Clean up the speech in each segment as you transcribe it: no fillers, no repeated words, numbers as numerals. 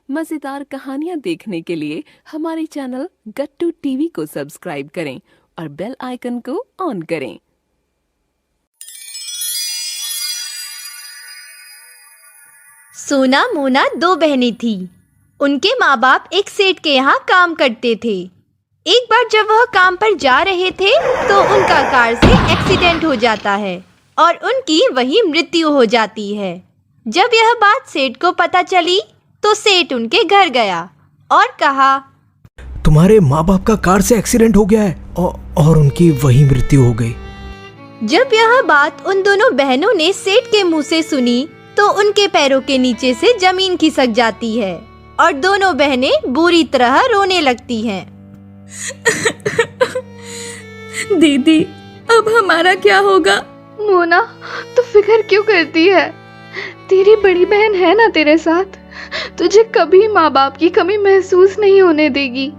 मजेदार कहानियाँ देखने के लिए हमारे चैनल गट्टू टीवी को सब्सक्राइब करें और बेल आइकन को ऑन करें। सोना मोना दो बहनें थी। उनके माँ बाप एक सेठ के यहाँ काम करते थे। एक बार जब वह काम पर जा रहे थे तो उनका कार से एक्सीडेंट हो जाता है और उनकी वहीं मृत्यु हो जाती है। जब यह बात सेठ को पता चली तो सेठ उनके घर गया और कहा, तुम्हारे माँ बाप का कार से एक्सीडेंट हो गया है और उनकी वहीं मृत्यु हो गई। जब यह बात उन दोनों बहनों ने सेठ के मुंह से सुनी तो उनके पैरों के नीचे से जमीन खिसक जाती है और दोनों बहनें बुरी तरह रोने लगती हैं। दीदी, अब हमारा क्या होगा? मोना, तू फिक्र क्यों करती है? तेरी बड़ी बहन है ना तेरे साथ, तुझे कभी माँ बाप की कमी महसूस नहीं होने देगी।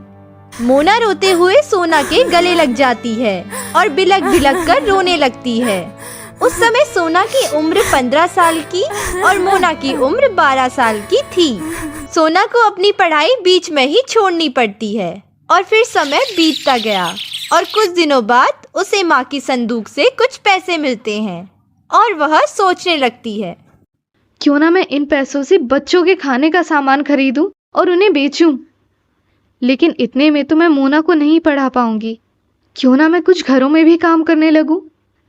मोना रोते हुए सोना के गले लग जाती है और बिलक बिलक कर रोने लगती है। उस समय सोना की उम्र 15 साल की और मोना की उम्र 12 साल की थी। सोना को अपनी पढ़ाई बीच में ही छोड़नी पड़ती है और फिर समय बीतता गया और कुछ दिनों बाद उसे माँ की संदूक से कुछ पैसे मिलते हैं और वह सोचने लगती है, क्यों ना मैं इन पैसों से बच्चों के खाने का सामान खरीदूं और उन्हें बेचूं। लेकिन इतने में तो मैं मोना को नहीं पढ़ा पाऊंगी। क्यों ना मैं कुछ घरों में भी काम करने लगूं।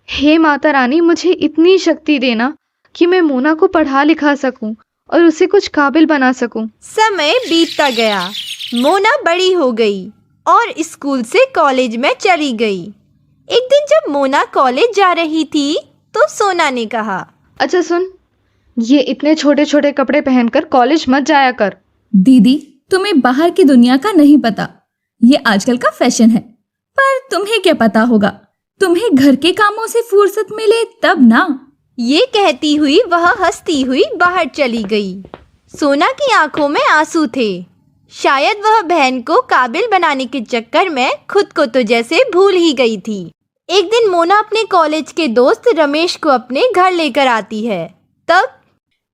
हे माता रानी, मुझे इतनी शक्ति देना कि मैं मोना को पढ़ा लिखा सकूं और उसे कुछ काबिल बना सकूं। समय बीतता गया। मोना बड़ी हो गई और स्कूल से कॉलेज में चली गई। एक दिन जब मोना कॉलेज जा रही थी तो सोना ने कहा, अच्छा सुन, ये इतने छोटे छोटे कपड़े पहनकर कॉलेज मत जाया कर। दीदी, तुम्हें बाहर की दुनिया का नहीं पता, ये आजकल का फैशन है। पर तुम्हें क्या पता होगा, तुम्हें घर के कामों से फुर्सत मिले तब ना। ये कहती हुई वह हंसती हुई बाहर चली गई। सोना की आंखों में आंसू थे। शायद वह बहन को काबिल बनाने के चक्कर में खुद को तो जैसे भूल ही गई थी। एक दिन मोना अपने कॉलेज के दोस्त रमेश को अपने घर लेकर आती है। तब,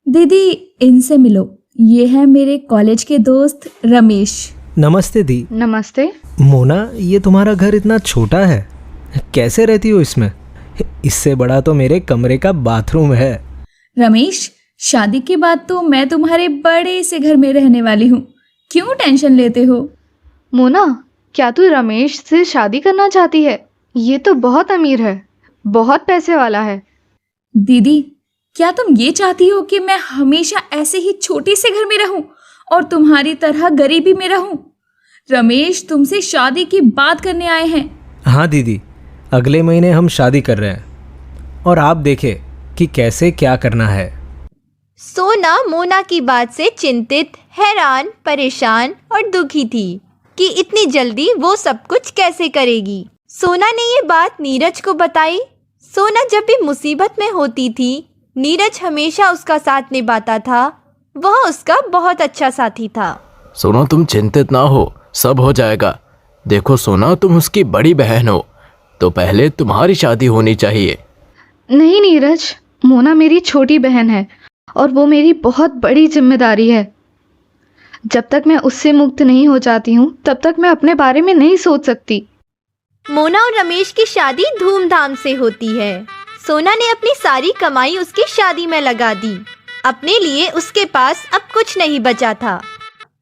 दीदी, इनसे मिलो, ये है मेरे कॉलेज के दोस्त रमेश। नमस्ते दी। नमस्ते। मोना, ये तुम्हारा घर इतना छोटा है, कैसे रहती हो इसमें? इससे बड़ा तो मेरे कमरे का बाथरूम है। रमेश, शादी के बाद तो मैं तुम्हारे बड़े से घर में रहने वाली हूँ, क्यों टेंशन लेते हो? मोना, क्या तू रमेश से शादी करना चाहती है? ये तो बहुत अमीर है, बहुत पैसे वाला है। दीदी, क्या तुम ये चाहती हो कि मैं हमेशा ऐसे ही छोटे से घर में रहूं और तुम्हारी तरह गरीबी में रहूं? रमेश तुमसे शादी की बात करने आए हैं। हाँ दीदी, अगले महीने हम शादी कर रहे हैं और आप देखें कि कैसे क्या करना है। सोना मोना की बात से चिंतित, हैरान, परेशान और दुखी थी कि इतनी जल्दी वो सब कुछ कैसे करेगी। सोना ने ये बात नीरज को बताई। सोना जब भी मुसीबत में होती थी, नीरज हमेशा उसका साथ निभाता था। वह उसका बहुत अच्छा साथी था। सोना, तुम चिंतित ना हो, सब हो जाएगा। देखो सोना, तुम उसकी बड़ी बहन हो तो पहले तुम्हारी शादी होनी चाहिए। नहीं नीरज, मोना मेरी छोटी बहन है और वो मेरी बहुत बड़ी जिम्मेदारी है। जब तक मैं उससे मुक्त नहीं हो जाती हूँ तब तक मैं अपने बारे में नहीं सोच सकती। मोना और रमेश की शादी धूमधाम से होती है। सोना ने अपनी सारी कमाई उसकी शादी में लगा दी। अपने लिए उसके पास अब कुछ नहीं बचा था।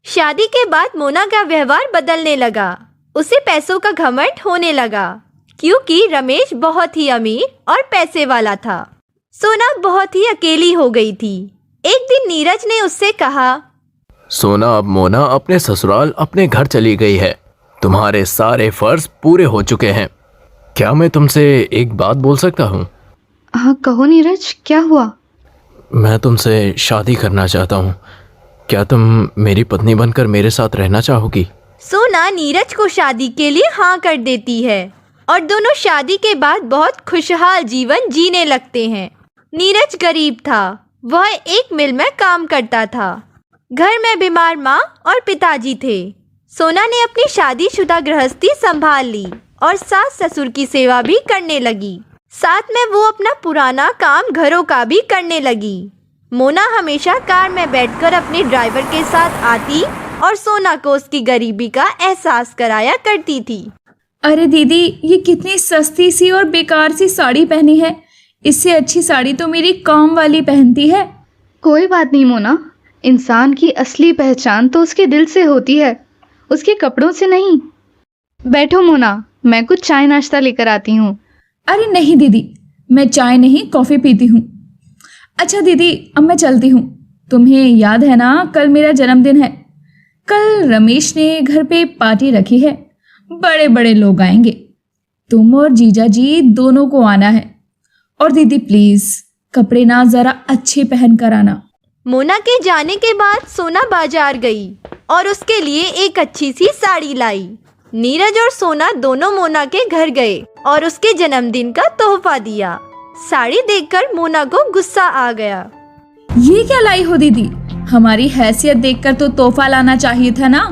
शादी के बाद मोना का व्यवहार बदलने लगा। उसे पैसों का घमंड होने लगा क्योंकि रमेश बहुत ही अमीर और पैसे वाला था। सोना बहुत ही अकेली हो गई थी। एक दिन नीरज ने उससे कहा, सोना, अब मोना अपने ससुराल अपने घर चली गई है। तुम्हारे सारे फर्ज पूरे हो चुके हैं। क्या मैं तुमसे एक बात बोल सकता हूँ? हाँ कहो नीरज, क्या हुआ? मैं तुमसे शादी करना चाहता हूँ। क्या तुम मेरी पत्नी बनकर मेरे साथ रहना चाहोगी? सोना नीरज को शादी के लिए हाँ कर देती है और दोनों शादी के बाद बहुत खुशहाल जीवन जीने लगते हैं। नीरज गरीब था। वह एक मिल में काम करता था। घर में बीमार माँ और पिताजी थे। सोना ने अपनी शादीशुदा गृहस्थी संभाल ली और सास ससुर की सेवा भी करने लगी। साथ में वो अपना पुराना काम घरों का भी करने लगी। मोना हमेशा कार में बैठकर अपने ड्राइवर के साथ आती और सोना को उसकी गरीबी का एहसास कराया करती थी। अरे दीदी, ये कितनी सस्ती सी और बेकार सी साड़ी पहनी है। इससे अच्छी साड़ी तो मेरी काम वाली पहनती है। कोई बात नहीं मोना, इंसान की असली पहचान तो उसके दिल से होती है, उसके कपड़ों से नहीं। बैठो मोना, मैं कुछ चाय नाश्ता लेकर आती हूँ। अरे नहीं दीदी, मैं चाय नहीं कॉफ़ी पीती हूँ। अच्छा दीदी, अब मैं चलती हूँ। तुम्हें याद है ना, कल मेरा जन्मदिन है। कल रमेश ने घर पे पार्टी रखी है, बड़े बड़े लोग आएंगे। तुम और जीजा जी दोनों को आना है। और दीदी प्लीज कपड़े ना जरा अच्छे पहन कर आना। मोना के जाने के बाद सोना बाजार गई और उसके लिए एक अच्छी सी साड़ी लाई। नीरज और सोना दोनों मोना के घर गए और उसके जन्मदिन का तोहफा दिया। साड़ी देखकर मोना को गुस्सा आ गया। ये क्या लाई हो दीदी? हमारी हैसियत देखकर तो तोहफा लाना चाहिए था ना।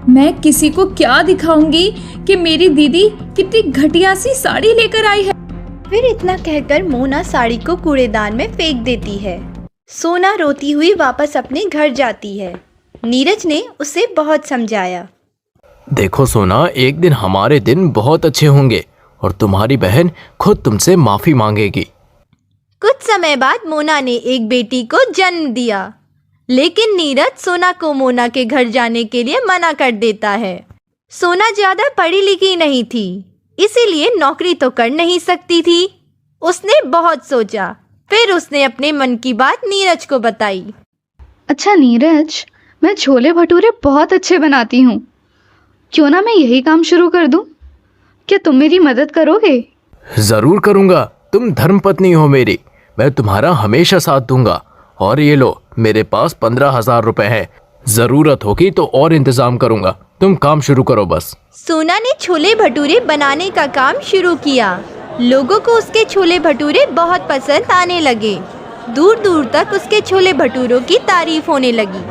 मैं किसी को क्या दिखाऊंगी कि मेरी दीदी कितनी घटिया सी साड़ी लेकर आई है। फिर इतना कहकर मोना साड़ी को कूड़ेदान में फेंक देती है। सोना रोती हुई वापस अपने घर जाती है। नीरज ने उसे बहुत समझाया। देखो सोना, एक दिन हमारे दिन बहुत अच्छे होंगे और तुम्हारी बहन खुद तुमसे माफी मांगेगी। कुछ समय बाद मोना ने एक बेटी को जन्म दिया, लेकिन नीरज सोना को मोना के घर जाने के लिए मना कर देता है। सोना ज्यादा पढ़ी लिखी नहीं थी, इसीलिए नौकरी तो कर नहीं सकती थी। उसने बहुत सोचा, फिर उसने अपने मन की बात नीरज को बताई। अच्छा नीरज, मैं छोले भटूरे बहुत अच्छे बनाती हूँ, क्यों ना मैं यही काम शुरू कर दूँ? क्या तुम मेरी मदद करोगे? जरूर करूँगा, तुम धर्मपत्नी हो मेरी, मैं तुम्हारा हमेशा साथ दूंगा। और ये लो, मेरे पास 15,000 रुपए हैं, जरूरत होगी तो और इंतजाम करूँगा, तुम काम शुरू करो बस। सोना ने छोले भटूरे बनाने का काम शुरू किया। लोगों को उसके छोले भटूरे बहुत पसंद आने लगे। दूर दूर तक उसके छोले भटूरों की तारीफ होने लगी।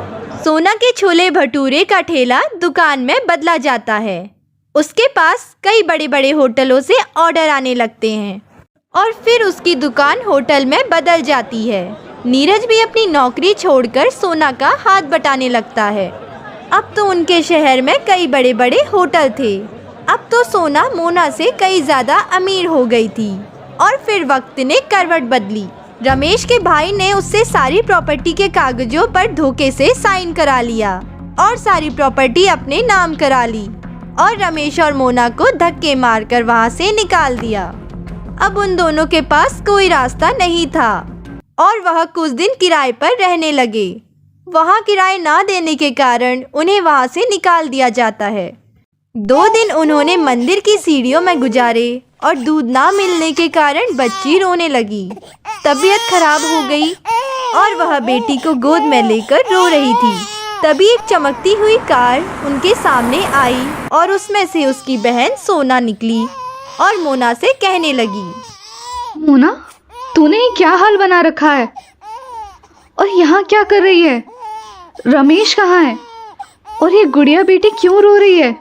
सोना के छोले भटूरे का ठेला दुकान में बदला जाता है। उसके पास कई बड़े बड़े होटलों से ऑर्डर आने लगते हैं और फिर उसकी दुकान होटल में बदल जाती है। नीरज भी अपनी नौकरी छोड़कर सोना का हाथ बटाने लगता है। अब तो उनके शहर में कई बड़े बड़े होटल थे। अब तो सोना मोना से कई ज़्यादा अमीर हो गई थी। और फिर वक्त ने करवट बदली। रमेश के भाई ने उससे सारी प्रॉपर्टी के कागजों पर धोखे से साइन करा लिया और सारी प्रॉपर्टी अपने नाम करा ली और रमेश और मोना को धक्के मारकर वहाँ से निकाल दिया। अब उन दोनों के पास कोई रास्ता नहीं था और वह कुछ दिन किराए पर रहने लगे। वहाँ किराए ना देने के कारण उन्हें वहाँ से निकाल दिया जाता है। 2 दिन उन्होंने मंदिर की सीढ़ियों में गुजारे और दूध ना मिलने के कारण बच्ची रोने लगी। तबीयत खराब हो गई और वह बेटी को गोद में लेकर रो रही थी। तभी एक चमकती हुई कार उनके सामने आई और उसमें से उसकी बहन सोना निकली और मोना से कहने लगी, मोना, तूने ये क्या हाल बना रखा है और यहाँ क्या कर रही है? रमेश कहाँ है और ये गुड़िया बेटी क्यों रो रही है?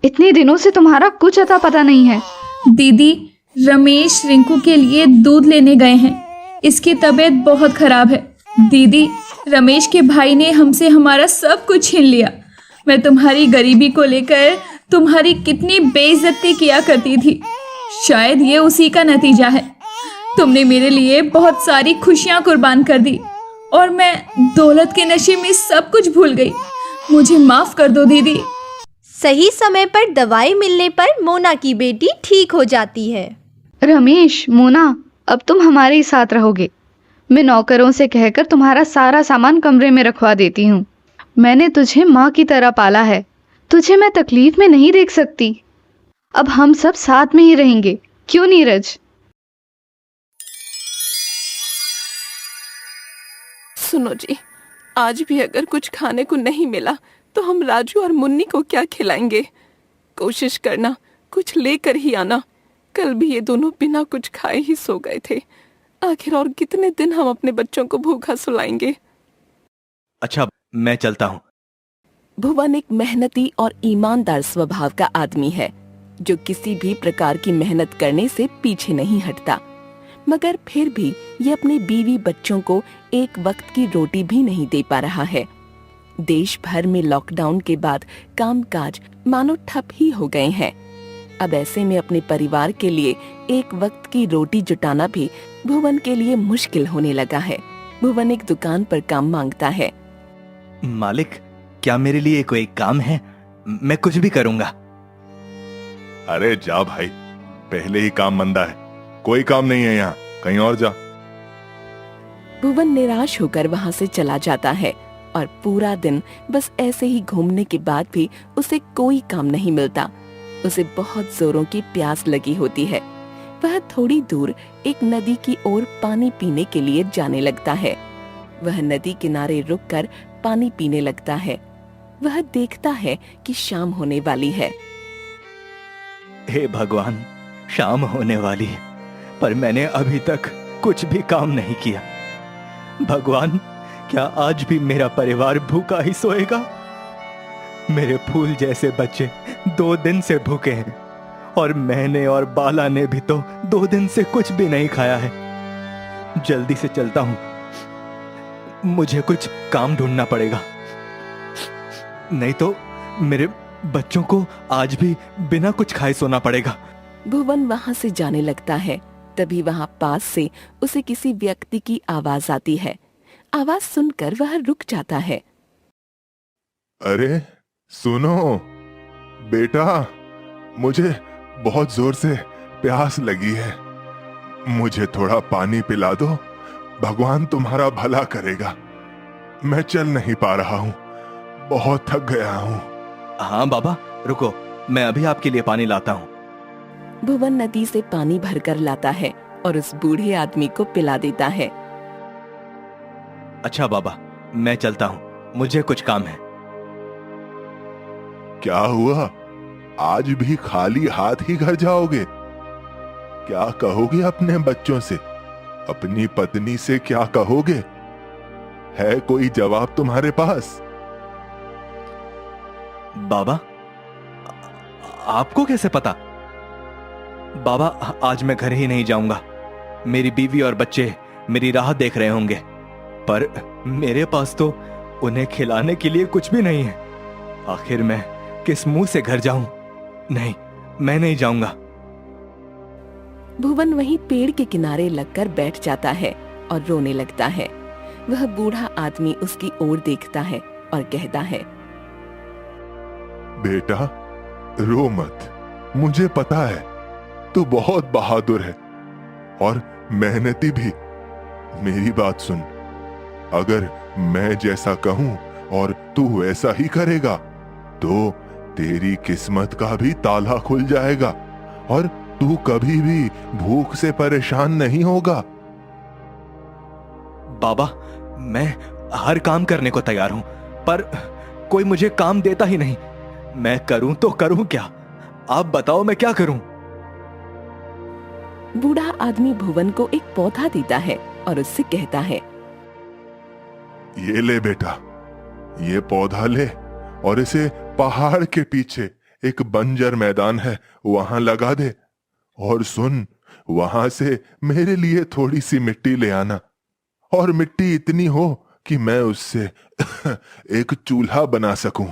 इतने दिनों से तुम्हारा कुछ अता पता नहीं है। दीदी, रमेश रिंकू के लिए दूध लेने गए हैं। इसकी तबीयत बहुत खराब है। दीदी, रमेश के भाई ने हमसे हमारा सब कुछ छीन लिया। मैं तुम्हारी गरीबी को लेकर तुम्हारी कितनी बेइज्जती किया करती थी। शायद ये उसी का नतीजा है। तुमने मेरे लिए बहुत सारी खुशियाँ कुर्बान कर दी और मैं दौलत के नशे में सब कुछ भूल गई। मुझे माफ़ कर दो दीदी। सही समय पर दवाई मिलने पर मोना की बेटी ठीक हो जाती है। रमेश, मोना, अब तुम हमारे ही साथ रहोगे। मैं नौकरों से कहकर तुम्हारा सारा सामान कमरे में रखवा देती हूँ। मैंने तुझे माँ की तरह पाला है, तुझे मैं तकलीफ में नहीं देख सकती। अब हम सब साथ में ही रहेंगे, क्यों नीरज? सुनो जी, आज भी अगर कुछ खाने को नहीं मिला तो हम राजू और मुन्नी को क्या खिलाएंगे? कोशिश करना कुछ लेकर ही आना। कल भी ये दोनों बिना कुछ खाए ही सो गए थे। आखिर और कितने दिन हम अपने बच्चों को भूखा सुलाएंगे? अच्छा, मैं चलता हूँ। भुवन एक मेहनती और ईमानदार स्वभाव का आदमी है जो किसी भी प्रकार की मेहनत करने से पीछे नहीं हटता। मगर फिर भी ये अपने बीवी बच्चों को एक वक्त की रोटी भी नहीं दे पा रहा है। देश भर में लॉकडाउन के बाद कामकाज मानो ठप ही हो गए हैं। अब ऐसे में अपने परिवार के लिए एक वक्त की रोटी जुटाना भी भुवन के लिए मुश्किल होने लगा है। भुवन एक दुकान पर काम मांगता है। मालिक, क्या मेरे लिए कोई काम है? मैं कुछ भी करूंगा। अरे जा भाई, पहले ही काम मंदा है, कोई काम नहीं है यहाँ, कहीं और जा। भुवन निराश होकर वहाँ से चला जाता है और पूरा दिन बस ऐसे ही घूमने के बाद भी उसे कोई काम नहीं मिलता। उसे बहुत जोरों की प्यास लगी होती है। वह थोड़ी दूर एक नदी की ओर पानी पीने के लिए जाने लगता है। वह नदी किनारे रुककर पानी पीने लगता है। वह देखता है कि शाम होने वाली है। हे भगवान, शाम होने वाली है, पर मैंने अभी तक कुछ भी काम नहीं किया। भगवान, क्या आज भी मेरा परिवार भूखा ही सोएगा? मेरे फूल जैसे बच्चे 2 दिन से भूखे हैं और मैंने और बाला ने भी तो 2 दिन से कुछ भी नहीं खाया है। जल्दी से चलता हूं, मुझे कुछ काम ढूंढना पड़ेगा, नहीं तो मेरे बच्चों को आज भी बिना कुछ खाए सोना पड़ेगा। भुवन वहाँ से जाने लगता है। तभी वहाँ पास से उसे किसी व्यक्ति की आवाज आती है। आवाज सुनकर वह रुक जाता है। अरे सुनो बेटा, मुझे बहुत जोर से प्यास लगी है, मुझे थोड़ा पानी पिला दो, भगवान तुम्हारा भला करेगा। मैं चल नहीं पा रहा हूँ, बहुत थक गया हूँ। हाँ बाबा, रुको, मैं अभी आपके लिए पानी लाता हूँ। भुवन नदी से पानी भरकर लाता है और उस बूढ़े आदमी को पिला देता है। अच्छा बाबा, मैं चलता हूँ, मुझे कुछ काम है। क्या हुआ, आज भी खाली हाथ ही घर जाओगे? क्या कहोगे अपने बच्चों से, अपनी पत्नी से क्या कहोगे? है कोई जवाब तुम्हारे पास? बाबा, आपको कैसे पता? बाबा, आज मैं घर ही नहीं जाऊंगा। मेरी बीवी और बच्चे मेरी राह देख रहे होंगे, पर मेरे पास तो उन्हें खिलाने के लिए कुछ भी नहीं है। आखिर मैं किस मुंह से घर जाऊं? नहीं, मैं नहीं जाऊंगा। भुवन वहीं पेड़ के किनारे लगकर बैठ जाता है और रोने लगता है। वह बूढ़ा आदमी उसकी ओर देखता है और कहता है, बेटा रो मत, मुझे पता है तू बहुत बहादुर है और मेहनती भी। मेरी बात सुन, अगर मैं जैसा कहूं और तू वैसा ही करेगा तो तेरी किस्मत का भी ताला खुल जाएगा और तू कभी भी भूख से परेशान नहीं होगा। बाबा, मैं हर काम करने को तैयार हूं, पर कोई मुझे काम देता ही नहीं। मैं करूं तो करूं क्या? आप बताओ, मैं क्या करूं? बूढ़ा आदमी भुवन को एक पौधा देता है और उससे कहता है, ये ले बेटा, ये पौधा ले और इसे पहाड़ के पीछे एक बंजर मैदान है, वहां लगा दे। और सुन, वहां से मेरे लिए थोड़ी सी मिट्टी ले आना, और मिट्टी इतनी हो कि मैं उससे एक चूल्हा बना सकूं।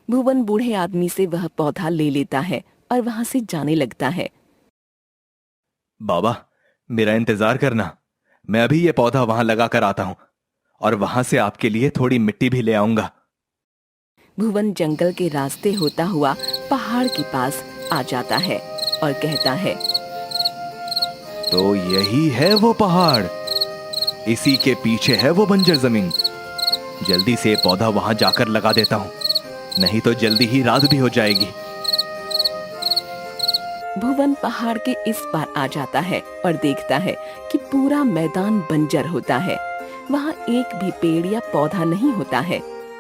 भुवन बूढ़े आदमी से वह पौधा ले लेता है और वहां से जाने लगता है। बाबा, मेरा इंतजार करना, मैं अभी ये पौधा वहां लगा कर आता हूं और वहां से आपके लिए थोड़ी मिट्टी भी ले आऊंगा। भुवन जंगल के रास्ते होता हुआ पहाड़ के पास आ जाता है और कहता है, तो यही है वो पहाड़, इसी के पीछे है वो बंजर जमीन। जल्दी से पौधा वहां जाकर लगा देता हूं, नहीं तो जल्दी ही रात भी हो जाएगी। भुवन पहाड़ के इस पार आ जाता है और देखता है कि पूरा मैदान बंजर होता है। वहाँ एक भी पेड़ या पौधा नहीं होता है।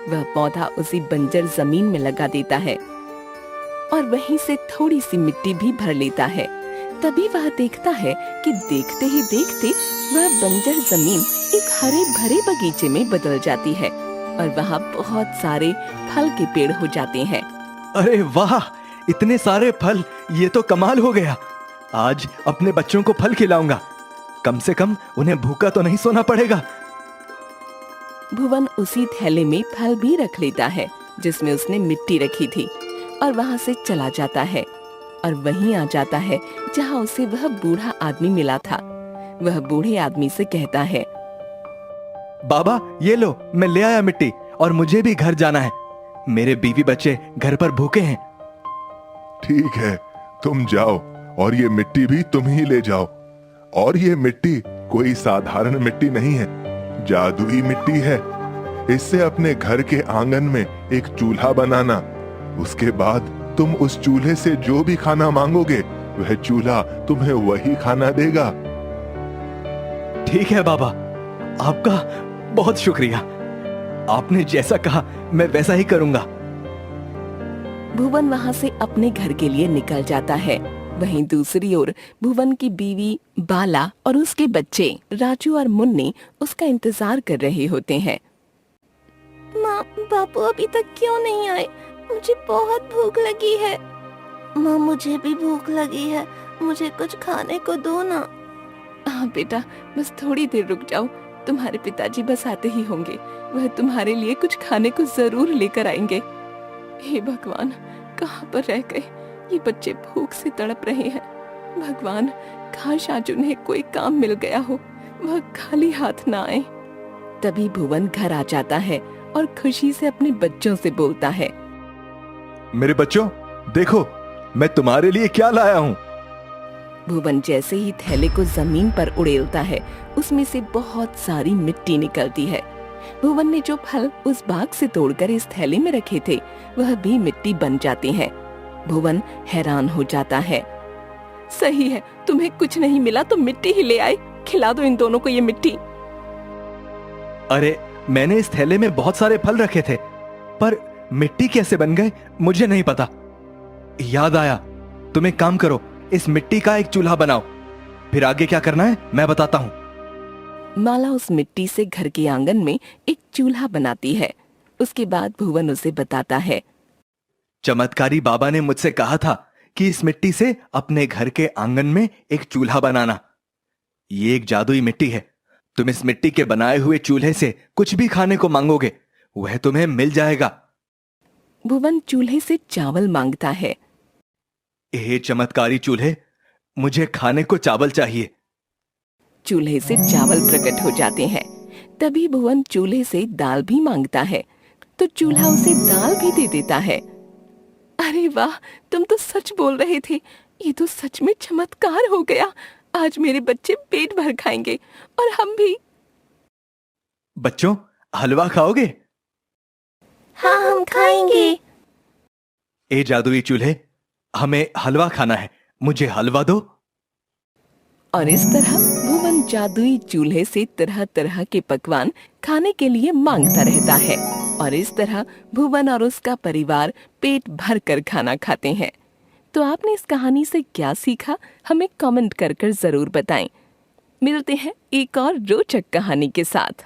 वह पौधा उसी बंजर जमीन में लगा देता है और वहीं से थोड़ी सी मिट्टी भी भर लेता है। तभी वह देखता है कि देखते ही देखते वह बंजर जमीन एक हरे भरे बगीचे में बदल जाती है और वहाँ बहुत सारे फल के पेड़ हो जाते हैं। अरे वाह, इतने सारे फल, ये तो कमाल हो गया। आज अपने बच्चों को फल खिलाऊंगा। कम से कम उन्हें भूखा तो नहीं सोना पड़ेगा। भुवन उसी थैले में फल भी रख लेता है जिसमें उसने मिट्टी रखी थी और वहां से चला जाता है और वहीं आ जाता है जहां उसे वह बूढ़ा आदमी मिला था। वह बूढ़े आदमी से कहता है, बाबा ये लो, मैं ले आया मिट्टी और मुझे भी घर जाना है। मेरे बीवी बच्चे घर पर भूखे हैं। ठीक है, तुम जाओ और ये मिट्टी भी तुम ही ले जाओ। और ये मिट्टी कोई साधारण मिट्टी नहीं है, जादुई मिट्टी है। इससे अपने घर के आंगन में एक चूल्हा बनाना। उसके बाद तुम उस चूल्हे से जो भी खाना मांगोगे वह चूल्हा तुम्हें वही खाना देगा। ठीक है बाबा, आपका बहुत शुक्रिया। आपने जैसा कहा मैं वैसा ही करूंगा। भुवन वहां से अपने घर के लिए निकल जाता है। वहीं दूसरी ओर भुवन की बीवी बाला और उसके बच्चे राजू और मुन्नी उसका इंतजार कर रहे होते हैं। माँ, बापू अभी तक क्यों नहीं आए? मुझे बहुत भूख लगी है। माँ, मुझे भी भूख लगी है, मुझे कुछ खाने को दो ना। हाँ बेटा, बस थोड़ी देर रुक जाओ, तुम्हारे पिताजी बस आते ही होंगे। वह तुम्हारे लिए कुछ खाने को जरूर लेकर आएंगे। हे भगवान, कहाँ पर रह गए ये बच्चे? भूख से तड़प रहे हैं। भगवान, काश आज उन्हें कोई काम मिल गया हो, वह खाली हाथ ना आए। तभी भुवन घर आ जाता है और खुशी से अपने बच्चों से बोलता है, मेरे बच्चों देखो, मैं तुम्हारे लिए क्या लाया हूँ। भुवन जैसे ही थैले को जमीन पर उड़ेलता है, उसमें से बहुत सारी मिट्टी निकलती है। भुवन ने जो फल उस बाग से तोड़कर इस थैले में रखे थे, वह भी मिट्टी बन जाते हैं। भुवन हैरान हो जाता है। सही है, तुम्हें कुछ नहीं मिला तो मिट्टी ही ले आए। खिला दो इन दोनों को ये मिट्टी। अरे, मैंने इस थैले में बहुत सारे फल रखे थे, पर मिट्टी कैसे बन गए मुझे नहीं पता। याद आया, तुम एक काम करो, इस मिट्टी का एक चूल्हा बनाओ। फिर आगे क्या करना है मैं बताता हूँ। माला उस मिट्टी से घर के आंगन में एक चूल्हा बनाती है। उसके बाद भुवन उसे बताता है, चमत्कारी बाबा ने मुझसे कहा था कि इस मिट्टी से अपने घर के आंगन में एक चूल्हा बनाना। ये एक जादुई मिट्टी है। तुम इस मिट्टी के बनाए हुए चूल्हे से कुछ भी खाने को मांगोगे वह तुम्हें मिल जाएगा। भुवन चूल्हे से चावल मांगता है। हे चमत्कारी चूल्हे, मुझे खाने को चावल चाहिए। चूल्हे से चावल प्रकट हो जाते हैं। तभी भुवन चूल्हे से दाल भी मांगता है, तो चूल्हा उसे दाल भी दे देता है। अरे वाह, तुम तो सच बोल रहे थे। ये तो सच में चमत्कार हो गया। आज मेरे बच्चे पेट भर खाएंगे और हम भी। बच्चों, हलवा खाओगे? हाँ, हम खाएंगे। ए जादुई चूल्हे, हमें हलवा खाना है, मुझे हलवा दो। और इस तरह भुवन जादुई चूल्हे से तरह तरह के पकवान खाने के लिए मांगता रहता है। और इस तरह भुवन और उसका परिवार पेट भर कर खाना खाते हैं। तो आपने इस कहानी से क्या सीखा, हमें कमेंट कर जरूर बताएं। मिलते हैं एक और रोचक कहानी के साथ।